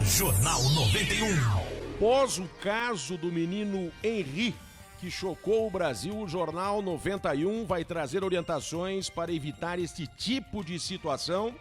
Jornal 91. Após o caso do menino Henri, que chocou o Brasil, o Jornal 91 vai trazer orientações para evitar este tipo de situação.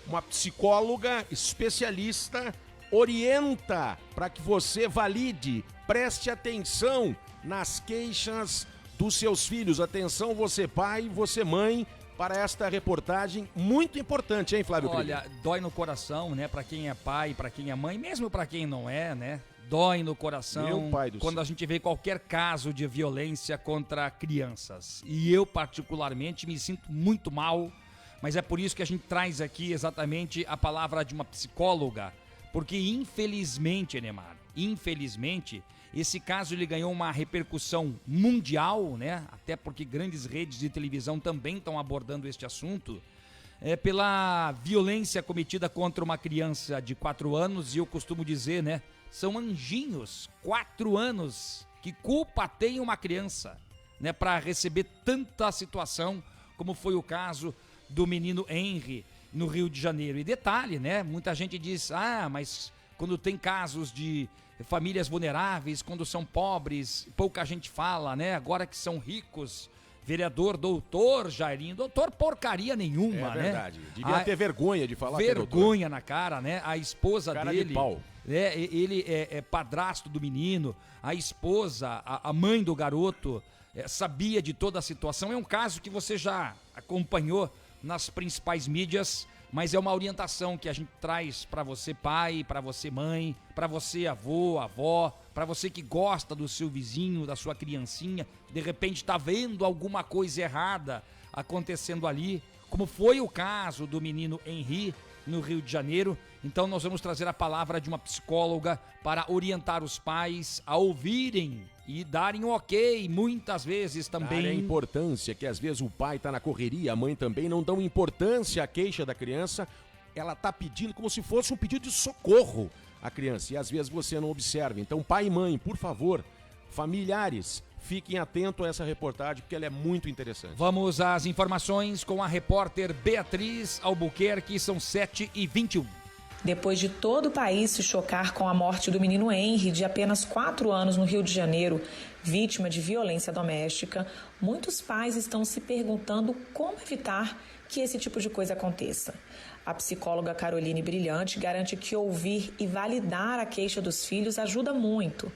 Uma psicóloga especialista orienta para que você valide, preste atenção nas queixas dos seus filhos. Atenção, você pai, você mãe, para esta reportagem muito importante, hein, Flávio? Olha, dói no coração, né? Para quem é pai, para quem é mãe, mesmo para quem não é, né? Dói no coração. Meu pai do quando céu. a gente vê qualquer caso de violência contra crianças. E eu, particularmente, me sinto muito mal, mas é por isso que a gente traz aqui exatamente a palavra de uma psicóloga, porque infelizmente, Neymar, esse caso ele ganhou uma repercussão mundial, né? Até porque grandes redes de televisão também estão abordando este assunto, pela violência cometida contra uma criança de 4 anos, e eu costumo dizer, né? São anjinhos, 4 anos, que culpa tem uma criança, né? Para receber tanta situação como foi o caso do menino Henri no Rio de Janeiro. E detalhe, né? Muita gente diz, mas quando tem casos de famílias vulneráveis, quando são pobres, pouca gente fala, né? Agora que são ricos, vereador, doutor Jairinho, doutor porcaria nenhuma, né? É verdade, devia ter vergonha de falar vergonha na cara, né? A esposa cara dele, de pau. Ele é padrasto do menino, a esposa, a mãe do garoto, sabia de toda a situação. É um caso que você já acompanhou nas principais mídias, mas é uma orientação que a gente traz para você pai, para você mãe, para você avô, avó, para você que gosta do seu vizinho, da sua criancinha, de repente está vendo alguma coisa errada acontecendo ali, como foi o caso do menino Henri no Rio de Janeiro. Então nós vamos trazer a palavra de uma psicóloga para orientar os pais a ouvirem e darem um ok, muitas vezes também. Darem a importância, que às vezes o pai está na correria, a mãe também, não dão importância à queixa da criança. Ela está pedindo como se fosse um pedido de socorro à criança, e às vezes você não observa. Então, pai e mãe, por favor, familiares, fiquem atentos a essa reportagem, porque ela é muito interessante. Vamos às informações com a repórter Beatriz Albuquerque, são 7h21. Depois de todo o país se chocar com a morte do menino Henri, de apenas 4 anos, no Rio de Janeiro, vítima de violência doméstica, muitos pais estão se perguntando como evitar que esse tipo de coisa aconteça. A psicóloga Caroline Brilhante garante que ouvir e validar a queixa dos filhos ajuda muito.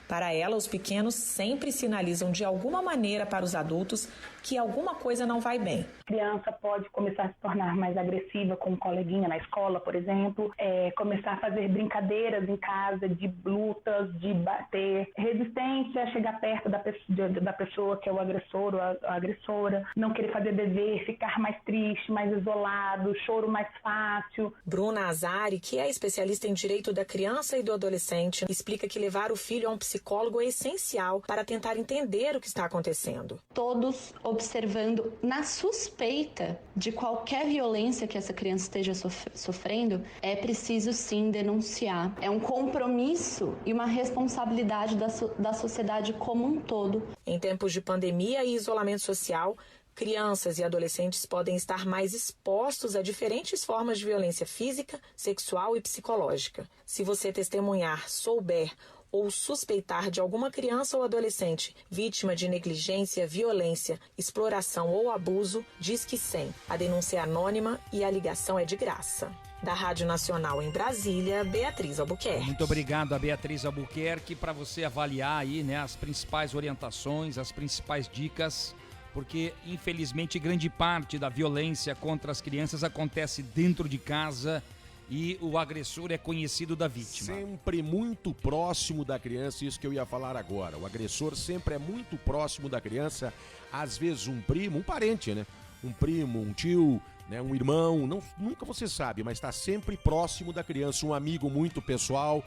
Para ela, os pequenos sempre sinalizam de alguma maneira para os adultos que alguma coisa não vai bem. A criança pode começar a se tornar mais agressiva com um coleguinha na escola, por exemplo, começar a fazer brincadeiras em casa, de lutas, de bater, resistência a chegar perto da pessoa que é o agressor ou a agressora, não querer fazer dever, ficar mais triste, mais isolado, choro mais fácil. Bruna Azari, que é especialista em direito da criança e do adolescente, explica que levar o filho a um psicólogo é essencial para tentar entender o que está acontecendo. Todos observando na suspeita de qualquer violência que essa criança esteja sofrendo, é preciso sim denunciar. É um compromisso e uma responsabilidade da sociedade como um todo. Em tempos de pandemia e isolamento social, crianças e adolescentes podem estar mais expostos a diferentes formas de violência física, sexual e psicológica. Se você testemunhar, souber ou suspeitar de alguma criança ou adolescente vítima de negligência, violência, exploração ou abuso, Disque 100. A denúncia é anônima e a ligação é de graça. Da Rádio Nacional em Brasília, Beatriz Albuquerque. Muito obrigado a Beatriz Albuquerque, para você avaliar aí, né, as principais orientações, as principais dicas, porque infelizmente grande parte da violência contra as crianças acontece dentro de casa e o agressor é conhecido da vítima. Sempre muito próximo da criança, isso que eu ia falar agora. O agressor sempre é muito próximo da criança, às vezes um primo, um parente, né? Um primo, um tio, né? Um irmão, nunca você sabe, mas está sempre próximo da criança, um amigo muito pessoal.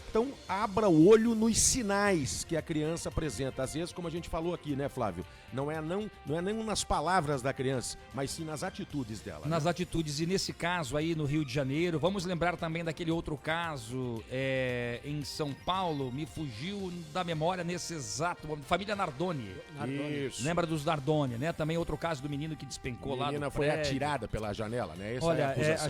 Então, abra o olho nos sinais que a criança apresenta. Às vezes, como a gente falou aqui, né, Flávio? Não é nem nas palavras da criança, mas sim nas atitudes dela. Nas atitudes, e nesse caso aí no Rio de Janeiro, vamos lembrar também daquele outro caso em São Paulo, me fugiu da memória nesse exato momento, família Nardoni. Isso. Lembra dos Nardoni, né? Também outro caso do menino que despencou lá do foi prédio. jogada pela janela, né? Essa Olha, é a acusação.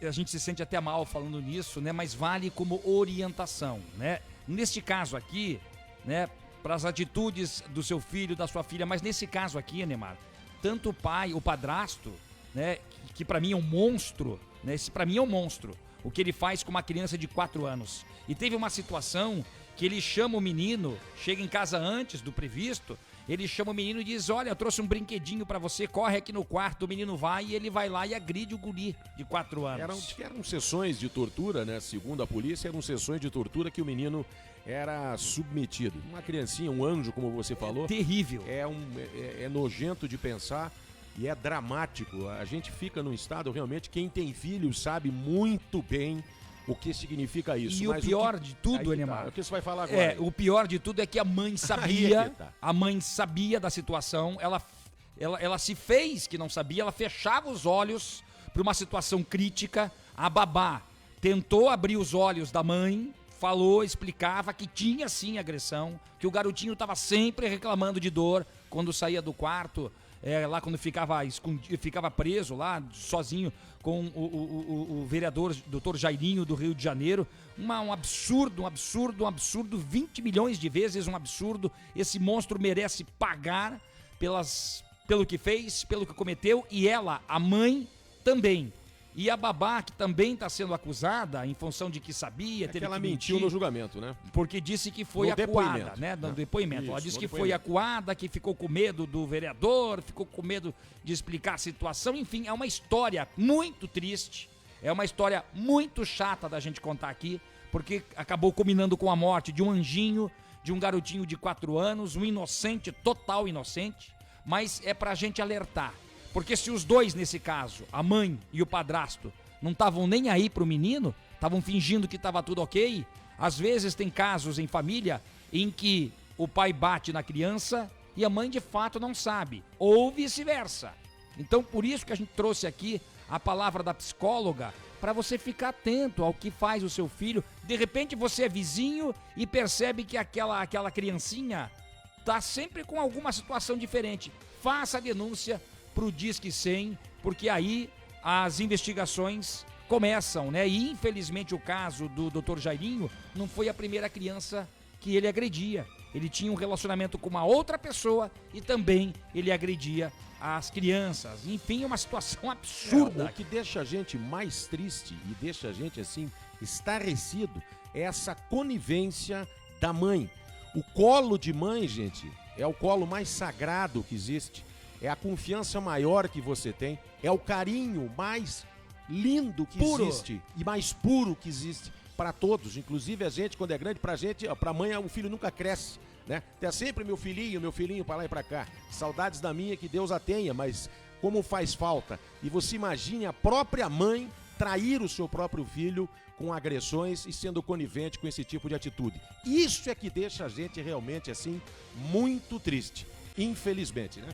a gente se sente até mal falando nisso, né? Mas vale como orientação, né? Neste caso aqui, né? Para as atitudes do seu filho, da sua filha, mas nesse caso aqui, Neymar, tanto o pai, o padrasto, né? Que para mim é um monstro, né? Esse para mim é um monstro. O que ele faz com uma criança de 4 anos. E teve uma situação que ele chama o menino, chega em casa antes do previsto, ele chama o menino e diz: olha, eu trouxe um brinquedinho pra você, corre aqui no quarto. O menino vai e ele vai lá e agride o guri de 4 anos. Eram sessões de tortura, né? Segundo a polícia, eram sessões de tortura que o menino era submetido. Uma criancinha, um anjo, como você falou. Terrível. É nojento de pensar e é dramático. A gente fica num estado, realmente, quem tem filho sabe muito bem o que significa isso. E mas o pior de tudo, Neymar, o que você vai falar agora? O pior de tudo é que a mãe sabia, tá. a mãe sabia da situação, ela se fez que não sabia, ela fechava os olhos para uma situação crítica. A babá tentou abrir os olhos da mãe, falou, explicava que tinha sim agressão, que o garotinho estava sempre reclamando de dor quando saía do quarto, lá quando ficava preso lá, sozinho com o vereador Dr. Jairinho do Rio de Janeiro. Um absurdo, 20 milhões de vezes um absurdo. Esse monstro merece pagar pelo que fez, pelo que cometeu, e ela, a mãe, também. E a babá, que também está sendo acusada, em função de que sabia, teve que ela mentir, mentiu no julgamento, né? porque disse que foi No acuada, depoimento, né? No né? depoimento. Isso, Ela disse no que foi depoimento. acuada, que ficou com medo do vereador, ficou com medo de explicar a situação. Enfim, é uma história muito triste, é uma história muito chata da gente contar aqui, porque acabou culminando com a morte de um anjinho, de um garotinho de 4 anos, um inocente, total inocente, mas é pra gente alertar. Porque se os dois, nesse caso, a mãe e o padrasto, não estavam nem aí pro menino, estavam fingindo que estava tudo ok, às vezes tem casos em família em que o pai bate na criança e a mãe de fato não sabe, ou vice-versa. Então por isso que a gente trouxe aqui a palavra da psicóloga, para você ficar atento ao que faz o seu filho. De repente você é vizinho e percebe que aquela criancinha tá sempre com alguma situação diferente. Faça a denúncia pro Disque 100, porque aí as investigações começam, né? E infelizmente o caso do Dr. Jairinho não foi a primeira criança que ele agredia. Ele tinha um relacionamento com uma outra pessoa e também ele agredia as crianças. Enfim, é uma situação absurda. O que deixa a gente mais triste e deixa a gente assim estarrecido é essa conivência da mãe. O colo de mãe, gente, é o colo mais sagrado que existe. É a confiança maior que você tem, é o carinho mais lindo que existe e mais puro que existe para todos. Inclusive a gente, quando é grande, pra mãe, o filho nunca cresce, né? Tem sempre meu filhinho para lá e para cá. Saudades da minha, que Deus a tenha, mas como faz falta. E você imagine a própria mãe trair o seu próprio filho com agressões e sendo conivente com esse tipo de atitude. Isso é que deixa a gente realmente assim muito triste, infelizmente, né?